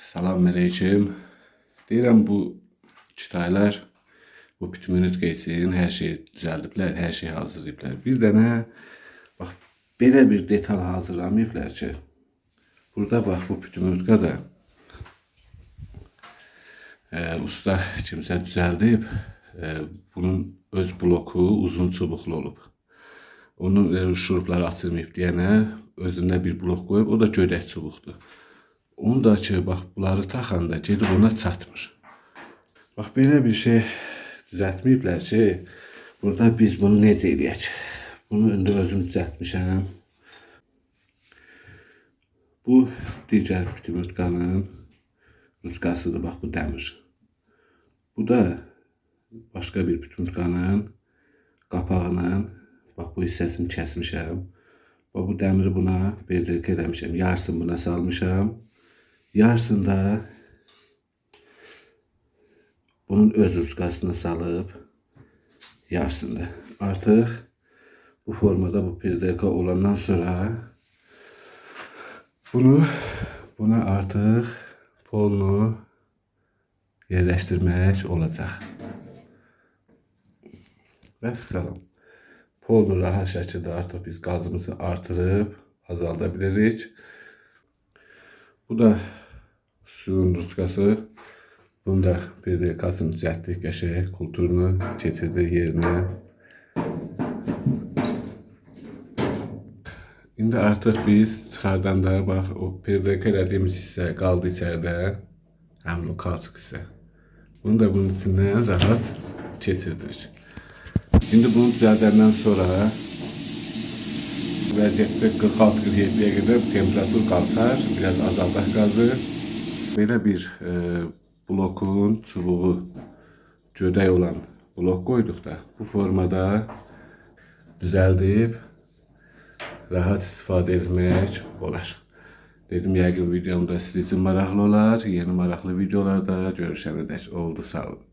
Salam aleyküm. Deyirəm bu kitaylar bu bütün minut geçsin, hər şeyi düzəldiblər, hər şeyi hazırlayıblar. Bir dənə bax belə bir detal hazırlamayıblar ki, burada bax bu bütün minutka da usta kimsə düzəldib, bunun öz bloku uzun çubuqlu olub. Onun şurupları açılmayıb deyənə özündə bir blok qoyub, o da gödək çubuqdur. Onu da ki, bax bunları taxanda gedib ona çatmır. Bax belə bir şey düzəltməyiblər ki, burada biz bunu necə eləyək? Bunu indi özüm düzəltmişəm. Bu digər pütümürtkanın ruçkasıdır, bax bu dəmir. Bu da başqa bir pütümürtkanın qapağının, bax bu hissəsini kəsmişəm. Bax bu dəmiri buna belirk eləmişəm, yarısını buna salmışam. Yarısını da bunun öz ruçkasına salıb, yarısını da. Artıq bu formada bu perdelka olandan sonra buna artıq polunu yerləşdirmək olacaq. Vəssalam. Polunu rahat şəkildə artıq biz qazımızı artırıb azalda bilirik. Bu da suyun ruçkası. Bunu da perdelkasını düzəltdik, qəşəng kulturunu keçirdik yerinə. İndi artıq biz çıxardanda bax o perdelka elədiyimiz hissə qaldı içəridə. Həmin o kauçuk hissə. Bunu da bunun içindən rahat keçirdik. İndi bunu düzəldəndən sonra vəziyyətdə 46-47'ye qədər temperatur qalxar, biraz azaldaq qazı. Belə bir blokun çubuğu gödək olan blok qoyduq da bu formada düzəldib rahat istifadə etmək olar. Dedim yəqin videomda sizin üçün maraqlı olar. Yeni maraqlı videolarda görüşənədək oldu, sağ olun.